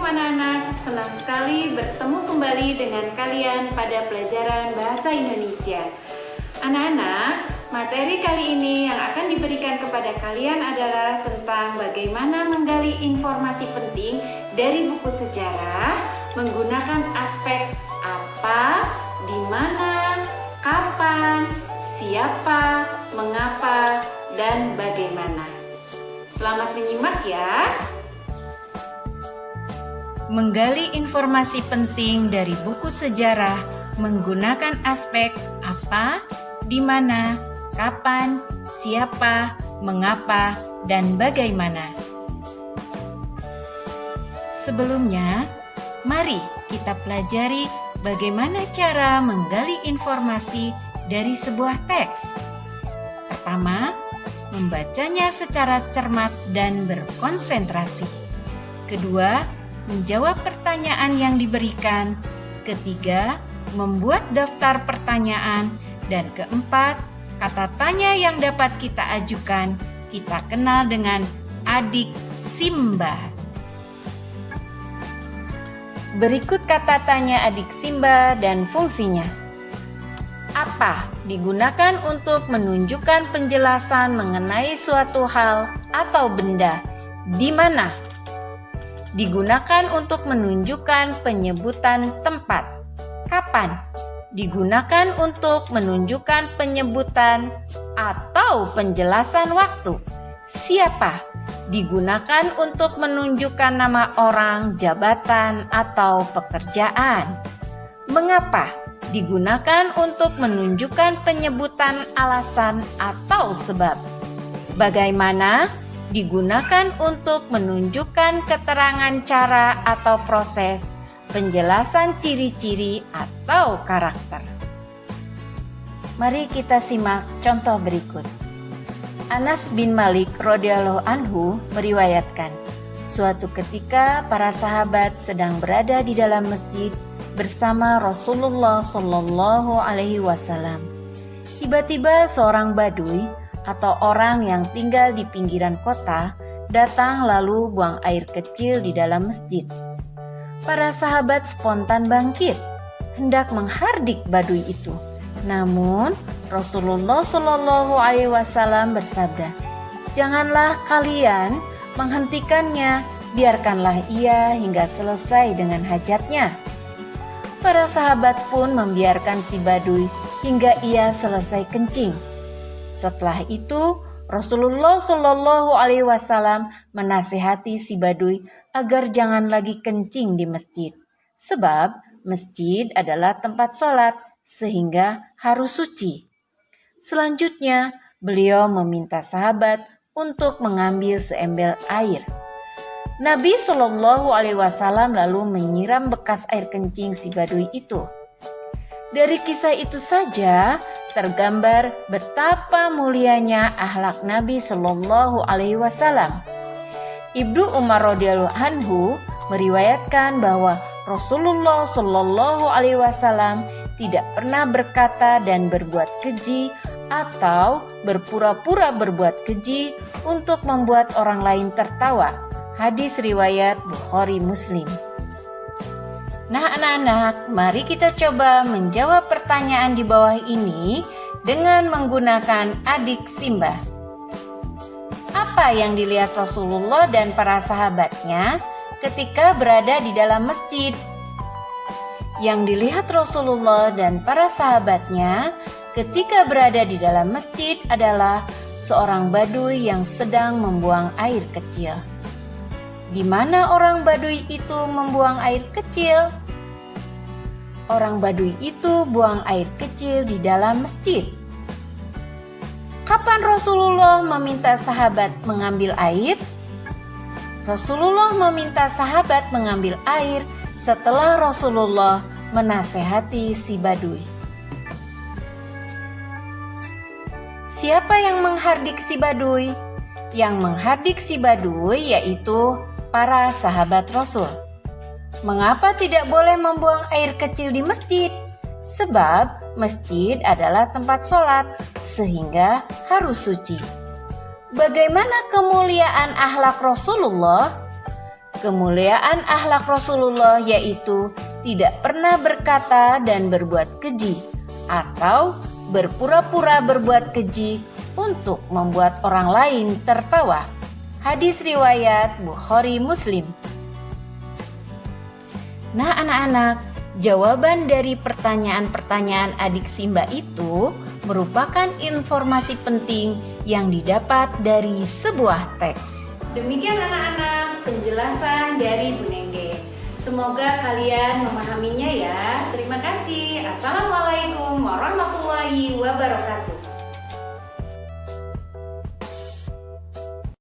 anak-anak, senang sekali bertemu kembali dengan kalian pada pelajaran Bahasa Indonesia. Anak-anak, materi kali ini yang akan diberikan kepada kalian adalah tentang bagaimana menggali informasi penting dari buku sejarah menggunakan aspek apa, di mana, kapan, siapa, mengapa, dan bagaimana. Selamat menyimak ya. Menggali informasi penting dari buku sejarah menggunakan aspek apa, di mana, kapan, siapa, mengapa, dan bagaimana. Sebelumnya, mari kita pelajari bagaimana cara menggali informasi dari sebuah teks. Pertama, membacanya secara cermat dan berkonsentrasi. Kedua, menjawab pertanyaan yang diberikan. Ketiga, membuat daftar pertanyaan. Dan keempat, kata tanya yang dapat kita ajukan kita kenal dengan adik Simba. Berikut kata tanya adik Simba dan fungsinya. Apa digunakan untuk menunjukkan penjelasan mengenai suatu hal atau benda? Di mana? Digunakan untuk menunjukkan penyebutan tempat. Kapan? Digunakan untuk menunjukkan penyebutan atau penjelasan waktu. Siapa? Digunakan untuk menunjukkan nama orang, jabatan, atau pekerjaan. Mengapa? Digunakan untuk menunjukkan penyebutan alasan atau sebab. Bagaimana? Digunakan untuk menunjukkan keterangan cara atau proses, penjelasan ciri-ciri atau karakter. Mari kita simak contoh berikut. Anas bin Malik radhiyallahu anhu meriwayatkan, suatu ketika para sahabat sedang berada di dalam masjid bersama Rasulullah Shallallahu Alaihi Wasallam. Tiba-tiba seorang badui atau orang yang tinggal di pinggiran kota datang lalu buang air kecil di dalam masjid. Para sahabat spontan bangkit, hendak menghardik badui itu. Namun Rasulullah Shallallahu Alaihi Wasallam bersabda, "Janganlah kalian menghentikannya, biarkanlah ia hingga selesai dengan hajatnya." Para sahabat pun membiarkan si badui hingga ia selesai kencing. Setelah itu, Rasulullah Shallallahu Alaihi Wasallam menasihati si badui agar jangan lagi kencing di masjid, sebab masjid adalah tempat sholat sehingga harus suci. Selanjutnya, beliau meminta sahabat untuk mengambil seember air. Nabi Shallallahu Alaihi Wasallam lalu menyiram bekas air kencing si badui itu. Dari kisah itu saja tergambar betapa mulianya akhlak Nabi Shallallahu Alaihi Wasallam. Ibnu Umar radhiyallahu anhu meriwayatkan bahwa Rasulullah Shallallahu Alaihi Wasallam tidak pernah berkata dan berbuat keji atau berpura-pura berbuat keji untuk membuat orang lain tertawa. Hadis riwayat Bukhari Muslim. Nah anak-anak, mari kita coba menjawab pertanyaan di bawah ini dengan menggunakan adik Simba. Apa yang dilihat Rasulullah dan para sahabatnya ketika berada di dalam masjid? Yang dilihat Rasulullah dan para sahabatnya ketika berada di dalam masjid adalah seorang badui yang sedang membuang air kecil. Di mana orang badui itu membuang air kecil? Orang badui itu buang air kecil di dalam masjid. Kapan Rasulullah meminta sahabat mengambil air? Rasulullah meminta sahabat mengambil air setelah Rasulullah menasehati si badui. Siapa yang menghardik si badui? Yang menghardik si badui yaitu para sahabat Rasul. Mengapa tidak boleh membuang air kecil di masjid? Sebab masjid adalah tempat sholat, sehingga harus suci. Bagaimana kemuliaan akhlak Rasulullah? Kemuliaan akhlak Rasulullah yaitu tidak pernah berkata dan berbuat keji atau berpura-pura berbuat keji untuk membuat orang lain tertawa. Hadis riwayat Bukhari Muslim. Nah anak-anak, jawaban dari pertanyaan-pertanyaan adik Simba itu merupakan informasi penting yang didapat dari sebuah teks. Demikian anak-anak penjelasan dari Bu Nengge. Semoga kalian memahaminya ya. Terima kasih. Assalamualaikum warahmatullahi wabarakatuh.